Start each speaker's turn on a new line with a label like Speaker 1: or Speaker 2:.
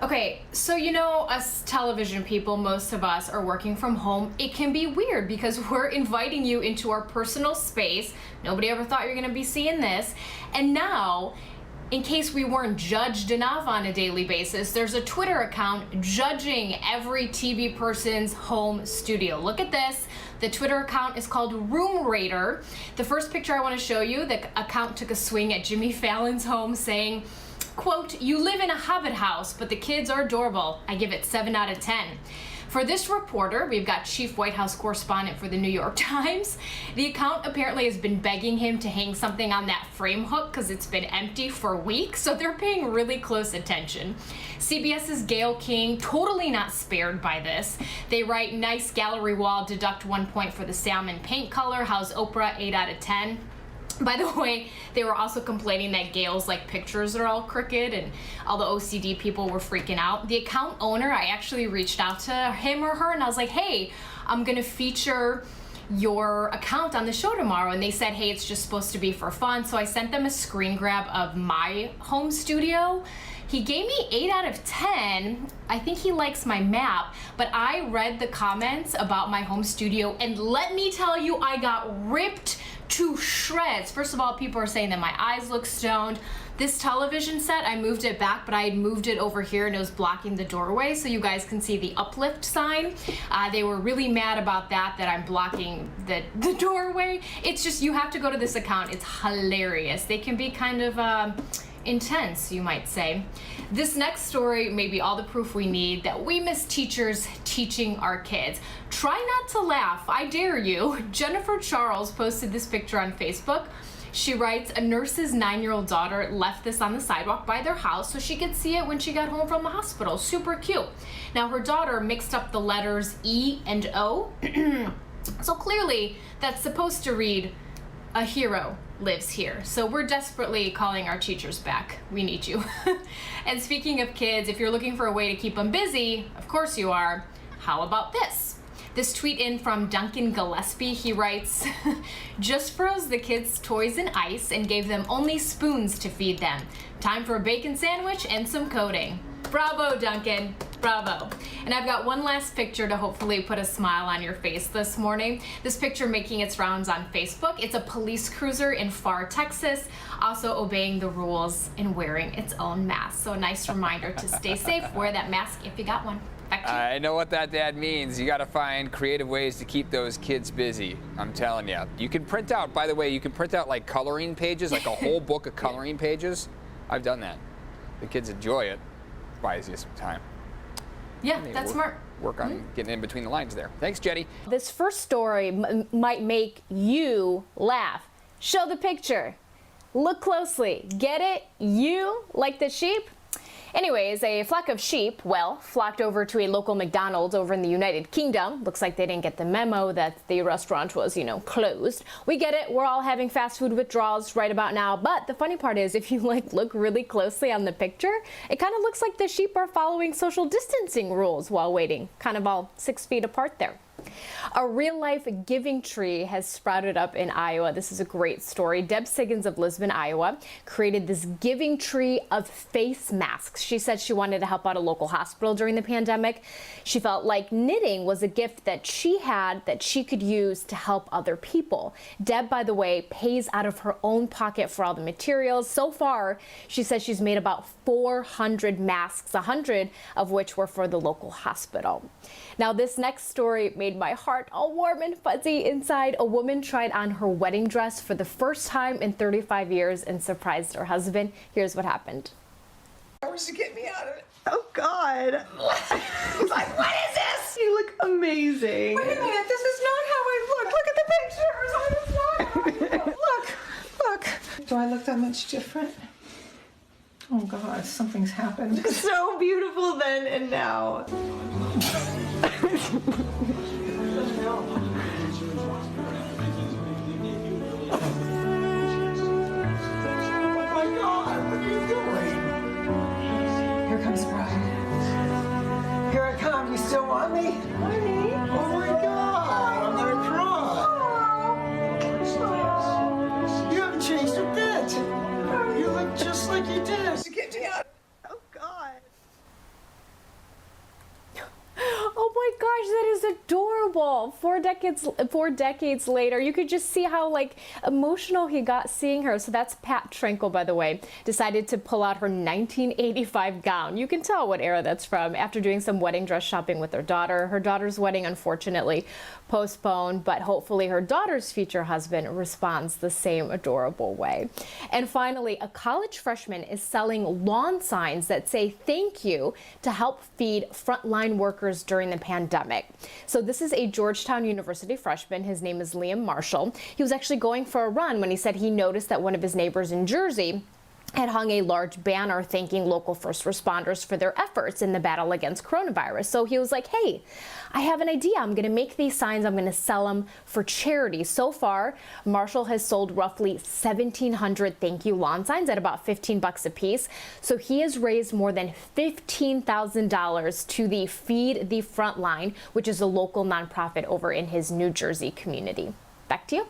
Speaker 1: Okay, so you know, us television people, most of us are working from home. It can be weird because we're inviting you into our personal space. Nobody ever thought you're gonna be seeing this. And now, in case we weren't judged enough on a daily basis, there's a Twitter account judging every TV person's home studio. Look at this. The Twitter account is called Rumerator. The first picture I want to show you, the account took a swing at Jimmy Fallon's home saying, quote, "You live in a hobbit house, but the kids are adorable. I give it 7 out of 10. For this reporter, we've got chief White House correspondent for the New York Times. The account apparently has been begging him to hang something on that frame hook because it's been empty for weeks, so they're paying really close attention. CBS's Gayle King, totally not spared by this. They write, nice gallery wall, deduct 1 point for the salmon paint color. How's Oprah? 8 out of 10. By the way, they were also complaining that Gayle's pictures are all crooked and all the OCD people were freaking out. The account owner, I actually reached out to him or her and I was like, hey, I'm gonna feature your account on the show tomorrow. And they said, hey, it's just supposed to be for fun. So I sent them a screen grab of my home studio. He gave me 8 out of 10. I think he likes my map, but I read the comments about my home studio and let me tell you, I got ripped to shreds. First of all, people are saying that my eyes look stoned. This television set, I moved it back, but I had moved it over here and it was blocking the doorway so you guys can see the uplift sign. They were really mad about that I'm blocking the doorway. It's just, you have to go to this account. It's hilarious. They can be kind of intense, you might say. This next story may be all the proof we need that we miss teachers teaching our kids. Try not to laugh, I dare you. Jennifer Charles posted this picture on Facebook. She writes, a nurse's 9-year-old daughter left this on the sidewalk by their house so she could see it when she got home from the hospital. Super cute. Now her daughter mixed up the letters E and O. So clearly that's supposed to read, a hero lives here. So we're desperately calling our teachers back. We need you. And speaking of kids, if you're looking for a way to keep them busy, of course you are, how about this? This tweet in from Duncan Gillespie, he writes, just froze the kids' toys in ice and gave them only spoons to feed them. Time for a bacon sandwich and some coding. Bravo, Duncan, bravo. And I've got one last picture to hopefully put a smile on your face this morning. This picture making its rounds on Facebook. It's a police cruiser in Pharr, Texas, also obeying the rules and wearing its own mask. So a nice reminder to stay safe, wear that mask if you got one. Back to you.
Speaker 2: I know what that dad means. You got to find creative ways to keep those kids busy. I'm telling you. You can print out, by the way, you can print out coloring pages, a whole book of coloring pages. I've done that. The kids enjoy it. Buys you some time.
Speaker 1: Yeah, that's smart.
Speaker 2: Work on getting in between the lines there. Thanks, Jenny.
Speaker 3: This first story might make you laugh. Show the picture. Look closely. Get it? You, like the sheep? Anyways, a flock of sheep, flocked over to a local McDonald's over in the United Kingdom. Looks like they didn't get the memo that the restaurant was, closed. We get it. We're all having fast food withdrawals right about now. But the funny part is, if you look really closely on the picture, it kind of looks like the sheep are following social distancing rules while waiting, kind of all 6 feet apart there. A real-life giving tree has sprouted up in Iowa. This is a great story. Deb Siggins of Lisbon, Iowa, created this giving tree of face masks. She said she wanted to help out a local hospital during the pandemic. She felt like knitting was a gift that she had that she could use to help other people. Deb, by the way, pays out of her own pocket for all the materials. So far, she says she's made about 400 masks, 100 of which were for the local hospital. Now, this next story made my heart all warm and fuzzy inside. A woman tried on her wedding dress for the first time in 35 years and surprised her husband. Here's what happened.
Speaker 4: Hours to get me out of it.
Speaker 5: Oh, God.
Speaker 4: He's like, what is this?
Speaker 5: You look amazing.
Speaker 4: Wait a minute, this is not how I look. Look at the pictures. I was not. Look. Do I look that much different? Oh, God, something's happened.
Speaker 5: So beautiful then and now.
Speaker 4: Here comes Brian. Here I come. You still want me? Honey. Oh my God. I'm gonna cry. You haven't changed a bit. You look just like you did. To get me out.
Speaker 5: Oh, God.
Speaker 3: adorable. 4 decades later, you could just see how like emotional he got seeing her. So that's Pat Trinkle, by the way, decided to pull out her 1985 gown. You can tell what era that's from after doing some wedding dress shopping with her daughter. Her daughter's wedding, unfortunately, postponed, but hopefully her daughter's future husband responds the same adorable way. And finally, a college freshman is selling lawn signs that say thank you to help feed frontline workers during the pandemic. So this is a Georgetown University freshman. His name is Liam Marshall. He was actually going for a run when he said he noticed that one of his neighbors in Jersey had hung a large banner thanking local first responders for their efforts in the battle against coronavirus. So he was like, hey, I have an idea. I'm going to make these signs. I'm going to sell them for charity. So far, Marshall has sold roughly 1,700 thank you lawn signs at about $15 a piece. So he has raised more than $15,000 to the Feed the Frontline, which is a local nonprofit over in his New Jersey community. Back to you.